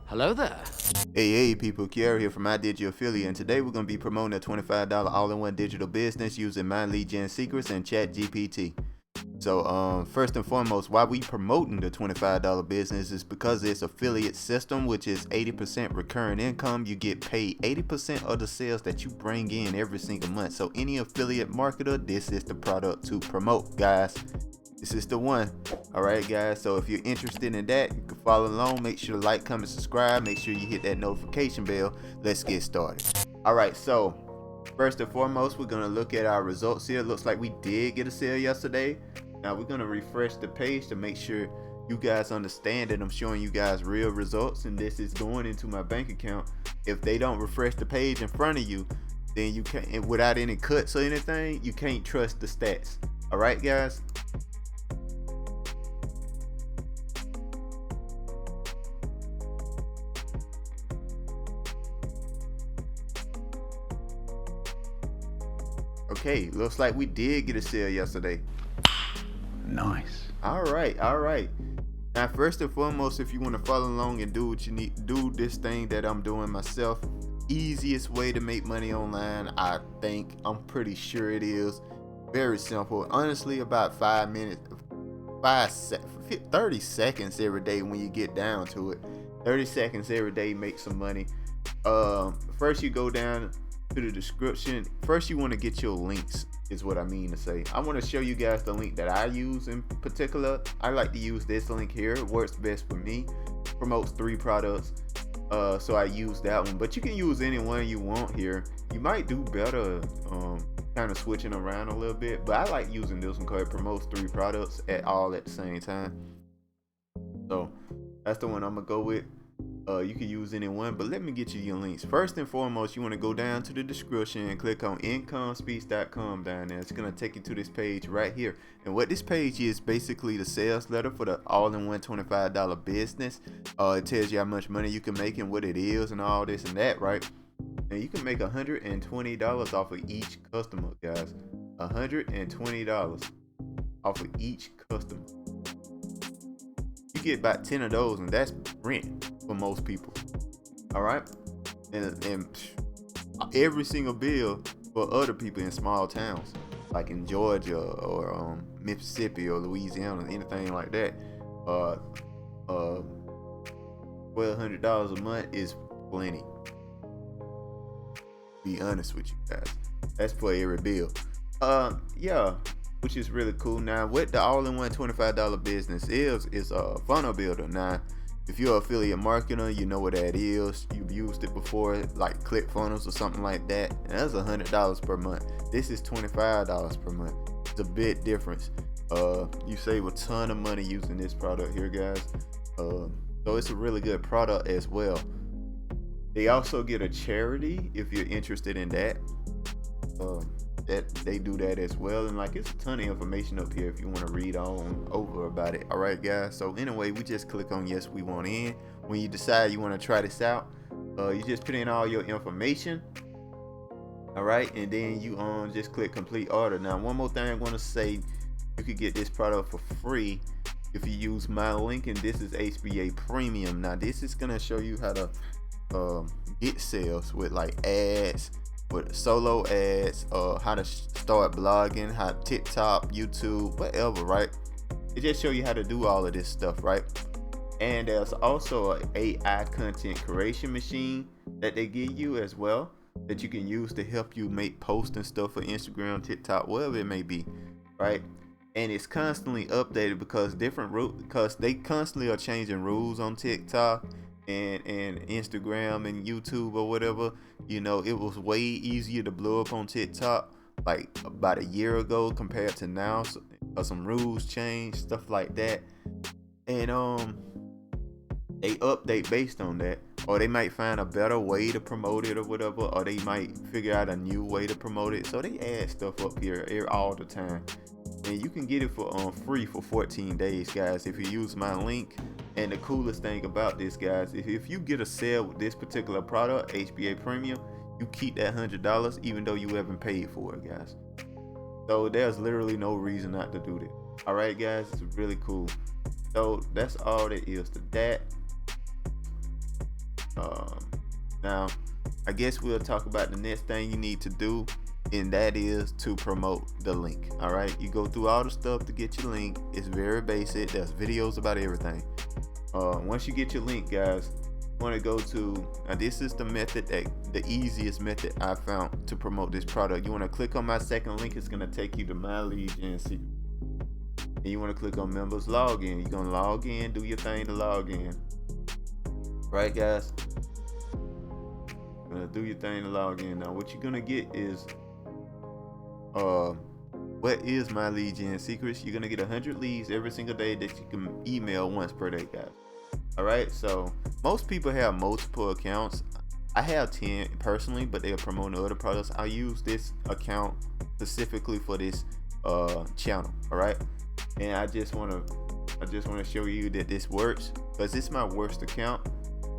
Hello there. Hey people, Kiara here from My Digital Affiliate, and today we're going to be promoting a $25 all-in-one digital business using My Lead Gen Secrets and ChatGPT. So first and foremost, why we promoting the $25 business is because it's affiliate system, which is 80% recurring income. You get paid 80% of the sales that you bring in every single month. So any affiliate marketer, this is the product to promote, guys. This is the one. All right, guys. So if you're interested in that, you can follow along. Make sure to like, comment, subscribe. Make sure you hit that notification bell. Let's get started. All right. So first and foremost, we're going to look at our results here. Looks like we did get a sale yesterday. Now we're going to refresh the page to make sure you guys understand that I'm showing you guys real results, and this is going into my bank account. If they don't refresh the page in front of you, then you can't, without any cuts or anything, you can't trust the stats. All right, guys. Okay, looks like we did get a sale yesterday. Nice. All right. Now, first and foremost, if you want to follow along and do what you need, do this thing that I'm doing myself. Easiest way to make money online, I think. I'm pretty sure it is. Very simple. Honestly, about 5 minutes, 30 seconds every day when you get down to it. 30 seconds every day, make some money. First you go down to the description. First you want to get your links, is what I mean to say. I want to show you guys the link that I use in particular. I like to use this link here. It works best for me. Promotes 3 products. So I use that one, but you can use any one you want here. You might do better kind of switching around a little bit, but I like using this one because it promotes 3 products at the same time. So that's the one I'm gonna go with. You can use any one, but let me get you your links. First and foremost, you want to go down to the description and click on incomespeech.com down there. It's going to take you to this page right here. And what this page is basically the sales letter for the all-in-one $25 business. It tells you how much money you can make and what it is and all this and that, right? And you can make $120 off of each customer, guys. $120 off of each customer. You get about 10 of those, and that's rent for most people. All right, and every single bill for other people in small towns like in Georgia or Mississippi or Louisiana, anything like that. $1,200 a month is plenty. Be honest with you guys, that's for every bill. Yeah, which is really cool. Now, what the all-in-one $25 business is a funnel builder. Now, if you're an affiliate marketer, you know what that is. You've used it before, like ClickFunnels or something like that. And that's $100 per month. This is $25 per month. It's a big difference. You save a ton of money using this product here, guys. So it's a really good product as well. They also get a charity if you're interested in that. That they do that as well, and like it's a ton of information up here if you want to read on over about it. All right, guys, so anyway, we just click on yes, we want in. When you decide you want to try this out, you just put in all your information. All right, and then you just click complete order. Now, one more thing I want to say, you could get this product for free if you use my link, and this is HBA Premium. Now, this is gonna show you how to get sales with like ads, with solo ads, how to start blogging, how TikTok, YouTube, whatever, right? It just show you how to do all of this stuff, right? And there's also an AI content creation machine that they give you as well, that you can use to help you make posts and stuff for Instagram, TikTok, whatever it may be, right? And it's constantly updated because they constantly are changing rules on TikTok and Instagram and YouTube or whatever. You know, it was way easier to blow up on TikTok like about a year ago compared to now. So, some rules changed, stuff like that, and they update based on that, or they might find a better way to promote it or whatever, or they might figure out a new way to promote it. So they add stuff up here all the time, and you can get it for free for 14 days, guys, if you use my link. And the coolest thing about this, guys, if you get a sale with this particular product, HBA Premium, you keep that $100 even though you haven't paid for it, guys. So there's literally no reason not to do this. All right, guys, it's really cool. So that's all there is to that. Now, I guess we'll talk about the next thing you need to do, and that is to promote the link. All right, you go through all the stuff to get your link. It's very basic. There's videos about everything. Once you get your link, guys, you want to go to, now this is the method, that the easiest method I found to promote this product. You want to click on my second link. It's going to take you to my lead gen secret. And you want to click on members login. You're going to log in, do your thing to log in. Right, guys? Gonna do your thing to log in. Now what you're gonna get is what is my lead gen secrets. You're gonna get 100 leads every single day that you can email once per day, guys. All right, so most people have multiple accounts. I have 10 personally, but they're promoting other products. I use this account specifically for this channel. All right, and I just want to show you that this works, because it's my worst account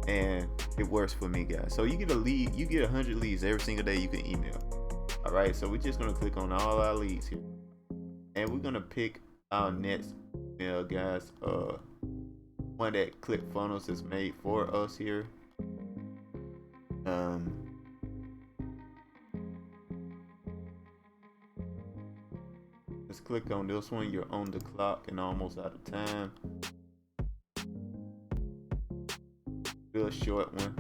and it works for me, guys. So you get a lead, you get 100 leads every single day you can email. All right, so we're just gonna click on all our leads here, and we're gonna pick our next email, guys. One that ClickFunnels is made for us here. Let's click on this one. You're on the clock and almost out of time. Real short one.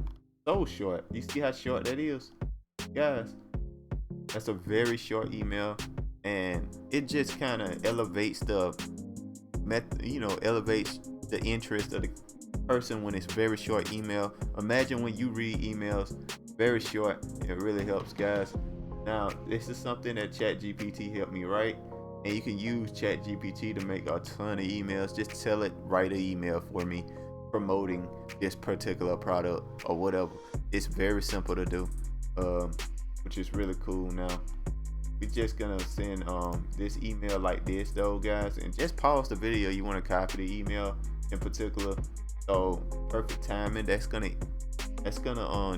So short. You see how short that is, guys? That's a very short email, and it just kind of elevates the method, elevates the interest of the person when it's very short email. Imagine when you read emails very short, it really helps, guys. Now this is something that ChatGPT helped me write, and you can use ChatGPT to make a ton of emails. Just tell it, write an email for me promoting this particular product or whatever. It's very simple to do, which is really cool. Now we're just gonna send this email like this though, guys, and just pause the video. You want to copy the email in particular, so perfect timing. That's gonna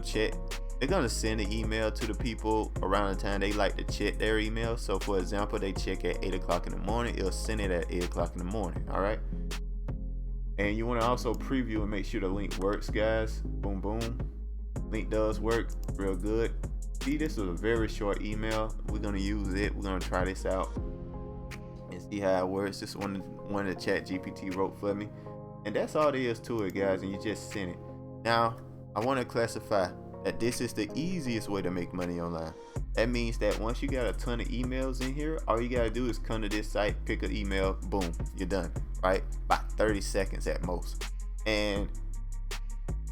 check. They're gonna send an email to the people around the time they like to check their email. So for example, they check at 8 o'clock in the morning, it'll send it at 8 o'clock in the morning. All right, and you want to also preview and make sure the link works, guys. Boom boom, link does work real good. See, this is a very short email. We're gonna use it. We're gonna try this out and see how it works. This one that ChatGPT wrote for me, and that's all there is to it, guys. And you just send it. Now I want to classify that this is the easiest way to make money online. That means that once you got a ton of emails in here, all you gotta do is come to this site, pick an email, boom, you're done, right? About 30 seconds at most. And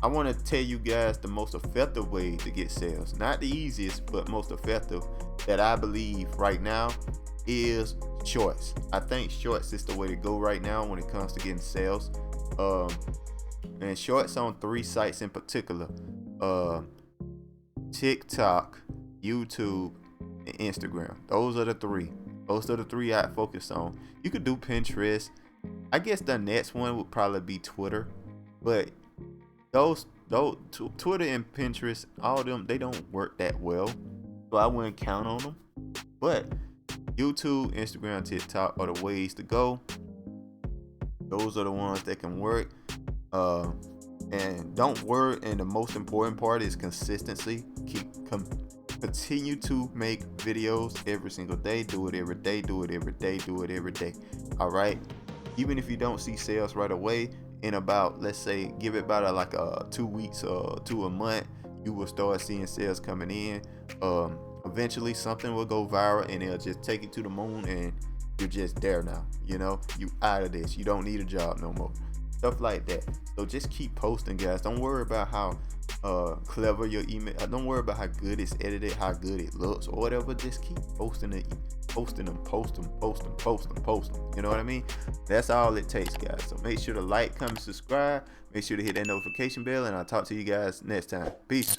I want to tell you guys the most effective way to get sales. Not the easiest, but most effective that I believe right now is shorts. I think shorts is the way to go right now when it comes to getting sales. And shorts on 3 sites in particular: TikTok, YouTube, and Instagram. Those are the 3. Those are the 3 I focus on. You could do Pinterest. I guess the next one would probably be Twitter, but those Twitter and Pinterest, all of them, they don't work that well, so I wouldn't count on them. But YouTube, Instagram, TikTok are the ways to go. Those are the ones that can work. And don't worry, and the most important part is consistency. Continue to make videos every single day. Do it every day. Do it every day. Do it every day. All right, even if you don't see sales right away, in about, let's say, give it about 2 weeks to a month, you will start seeing sales coming in. Eventually something will go viral and it'll just take you to the moon, and you're just there now. You out of this. You don't need a job no more. Stuff like that. So just keep posting, guys. Don't worry about how clever your email. Don't worry about how good it's edited, how good it looks, or whatever. Just keep posting it. Post them. You know what I mean? That's all it takes, guys. So make sure to like, comment, subscribe. Make sure to hit that notification bell, and I'll talk to you guys next time. Peace.